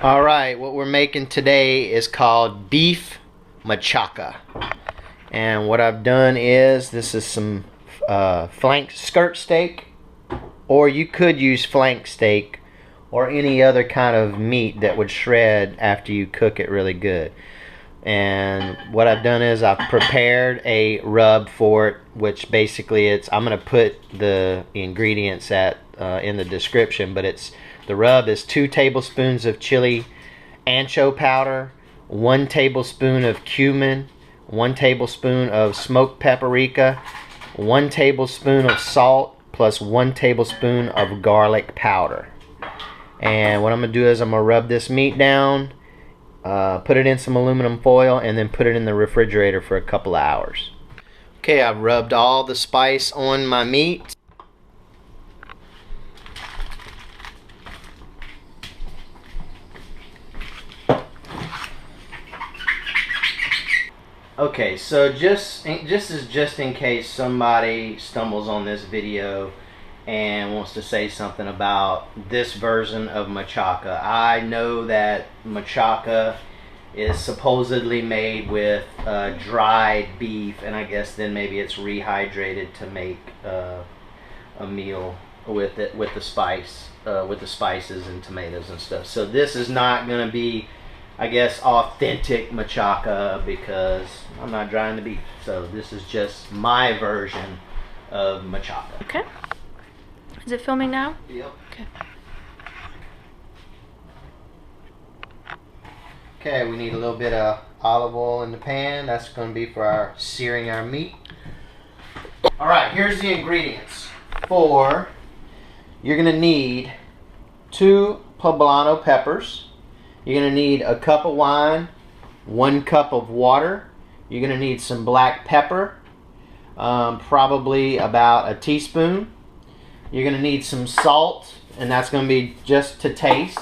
Alright, what we're making today is called beef machaca. And what I've done is, this is some flank skirt steak, or you could use flank steak or any other kind of meat that would shred after you cook it really good. And what I've done is I've prepared a rub for it, which basically I'm going to put the ingredients in the description, but the rub is 2 tablespoons of chile ancho powder, 1 tablespoon of cumin, 1 tablespoon of smoked paprika, 1 tablespoon of salt, plus 1 tablespoon of garlic powder. And what I'm going to do is I'm going to rub this meat down, put it in some aluminum foil, and then put it in the refrigerator for a couple of hours. Okay, I've rubbed all the spice on my meat. Okay, so just in case somebody stumbles on this video and wants to say something about this version of machaca. I know that machaca is supposedly made with dried beef, and I guess then maybe it's rehydrated to make a meal with it, with the spices and tomatoes and stuff. So this is not going to be, I guess, authentic machaca because I'm not drying the beef. So this is just my version of machaca. Okay. Is it filming now? Yep. Okay. Okay, we need a little bit of olive oil in the pan. That's going to be for searing our meat. Alright, here's the ingredients. You're going to need 2 poblano peppers. You're going to need a cup of wine, 1 cup of water. You're going to need some black pepper, probably about a teaspoon. You're going to need some salt, and that's going to be just to taste.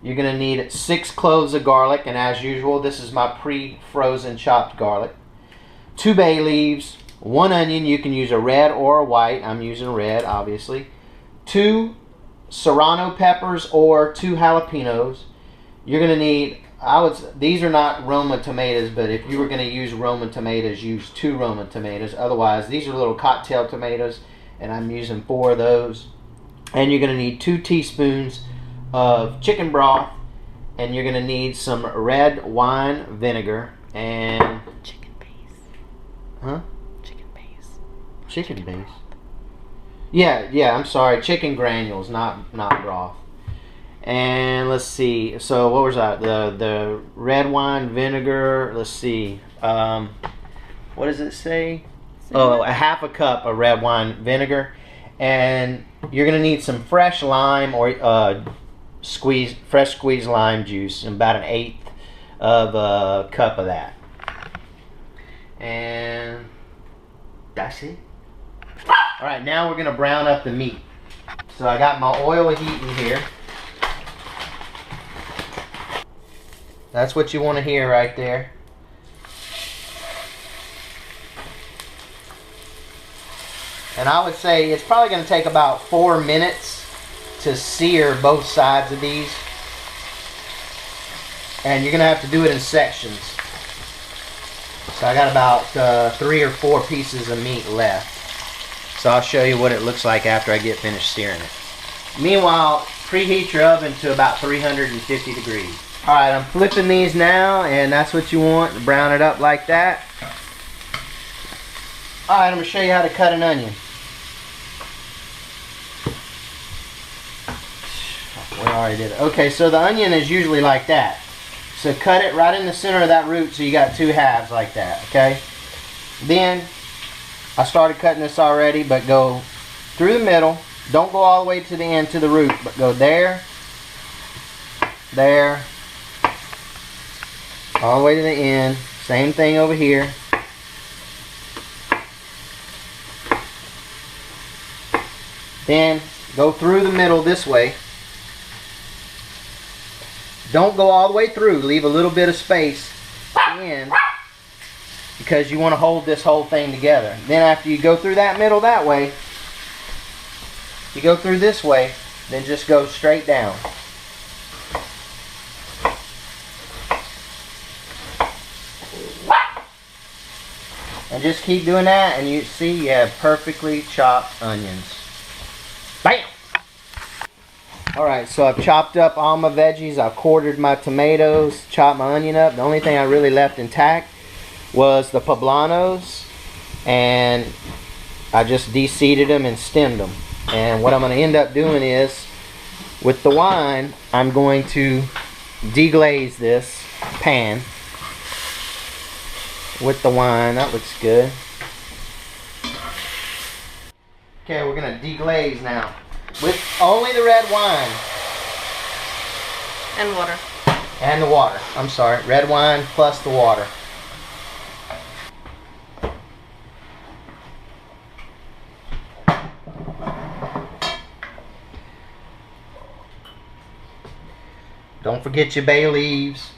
You're going to need 6 cloves of garlic, and as usual, this is my pre-frozen chopped garlic. 2 bay leaves, 1 onion. You can use a red or a white. I'm using red, obviously. 2 serrano peppers or 2 jalapeños. You're going to need, these are not Roma tomatoes, but if you were going to use Roma tomatoes, use 2 Roma tomatoes. Otherwise, these are little cocktail tomatoes, and I'm using 4 of those. And you're going to need 2 teaspoons of chicken broth, and you're going to need some red wine vinegar and chicken base. Huh? Chicken base. Chicken base. Yeah, I'm sorry, chicken granules, not broth. And let's see, so what was that? The red wine vinegar, let's see, what does it say? Oh, a half a cup of red wine vinegar. And you're going to need some fresh lime or fresh squeezed lime juice, and about 1/8 of a cup of that. And that's it. Alright, now we're going to brown up the meat. So I got my oil heating here. That's what you want to hear right there. And I would say it's probably going to take about 4 minutes to sear both sides of these. And you're going to have to do it in sections. So I got about 3 or 4 pieces of meat left. So I'll show you what it looks like after I get finished searing it. Meanwhile, preheat your oven to about 350 degrees. Alright, I'm flipping these now, and that's what you want, to brown it up like that. Alright, I'm going to show you how to cut an onion. We already did it. Okay, so the onion is usually like that. So cut it right in the center of that root so you got 2 halves like that, okay? Then, I started cutting this already, but go through the middle. Don't go all the way to the end to the root, but go there, there, all the way to the end. Same thing over here. Then go through the middle this way. Don't go all the way through. Leave a little bit of space at the end because you want to hold this whole thing together. Then after you go through that middle that way, you go through this way, then just go straight down. And just keep doing that, and you see you have perfectly chopped onions. Bam! Alright, so I've chopped up all my veggies. I've quartered my tomatoes, chopped my onion up. The only thing I really left intact was the poblanos, and I just de-seeded them and stemmed them. And what I'm going to end up doing is, with the wine, I'm going to deglaze this pan with the wine. That looks good. Okay, we're going to deglaze now with only the red wine. And water. And the water. I'm sorry. Red wine plus the water. Don't forget your bay leaves.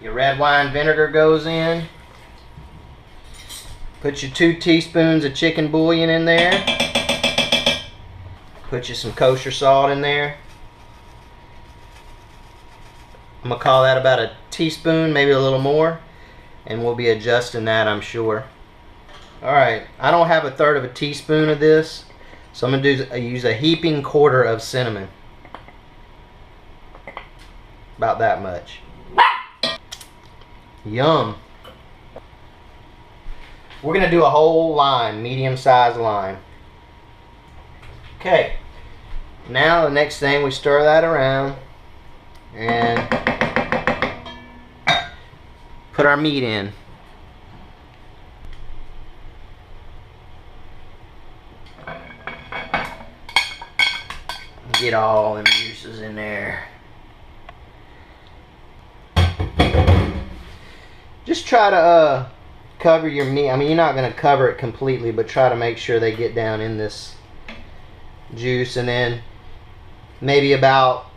Your red wine vinegar goes in. Put your 2 teaspoons of chicken bouillon in there. Put you some kosher salt in there. I'm going to call that about a teaspoon, maybe a little more. And we'll be adjusting that, I'm sure. Alright, I don't have a third of a teaspoon of this. So I'm going to use a heaping quarter of cinnamon. About that much. Yum. We're going to do a whole lime, medium-sized lime. Okay. Now the next thing, we stir that around and put our meat in. Get all them juices in there. Just try to cover your meat. I mean, you're not going to cover it completely, but try to make sure they get down in this juice. And then maybe about,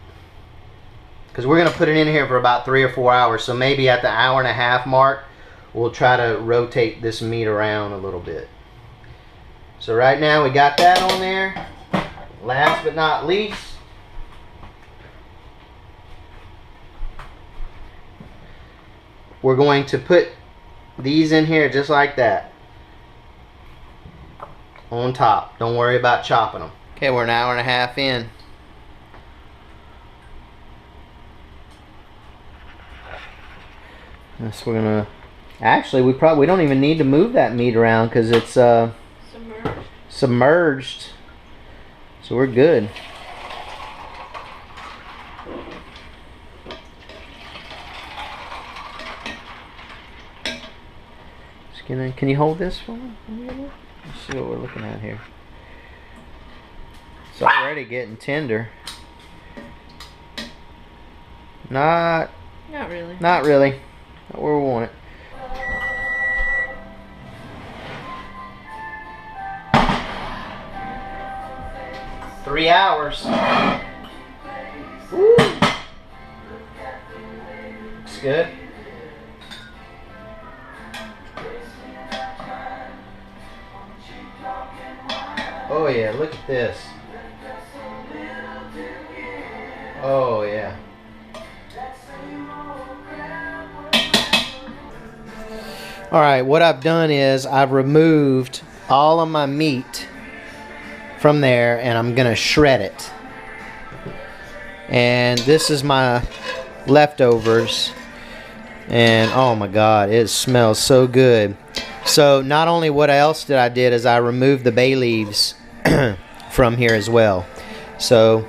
because we're going to put it in here for about 3 or 4 hours, so maybe at the 1.5 hour mark, we'll try to rotate this meat around a little bit. So right now we got that on there. Last but not least, we're going to put these in here just like that. On top. Don't worry about chopping them. Okay, we're 1.5 hours in. This we're gonna. Actually, we don't even need to move that meat around because it's submerged. So we're good. Can you hold this for me? Let's see what we're looking at here. It's already getting tender. Not really. Not really. Not where we want it. Three hours. Woo. Looks good. Oh yeah, look at this. Oh yeah. Alright, what I've done is I've removed all of my meat from there and I'm gonna shred it. And this is my leftovers. And oh my god, it smells so good. So not only what else did I did is I removed the bay leaves from here as well. So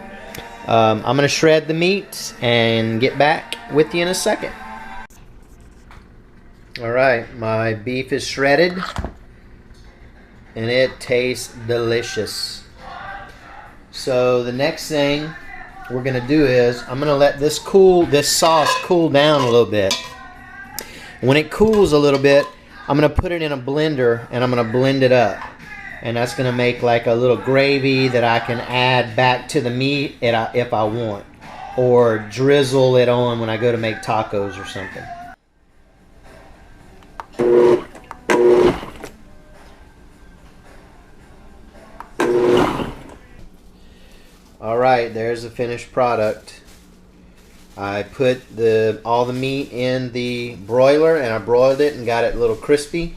I'm going to shred the meat and get back with you in a second. Alright, my beef is shredded and it tastes delicious. So the next thing we're going to do is I'm going to let this sauce cool down a little bit. When it cools a little bit, I'm going to put it in a blender and I'm going to blend it up. And that's going to make like a little gravy that I can add back to the meat if I want. Or drizzle it on when I go to make tacos or something. Alright, there's the finished product. I put all the meat in the broiler and I broiled it and got it a little crispy.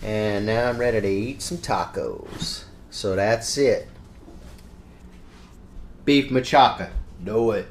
And now I'm ready to eat some tacos. So that's it. Beef machaca. Do it.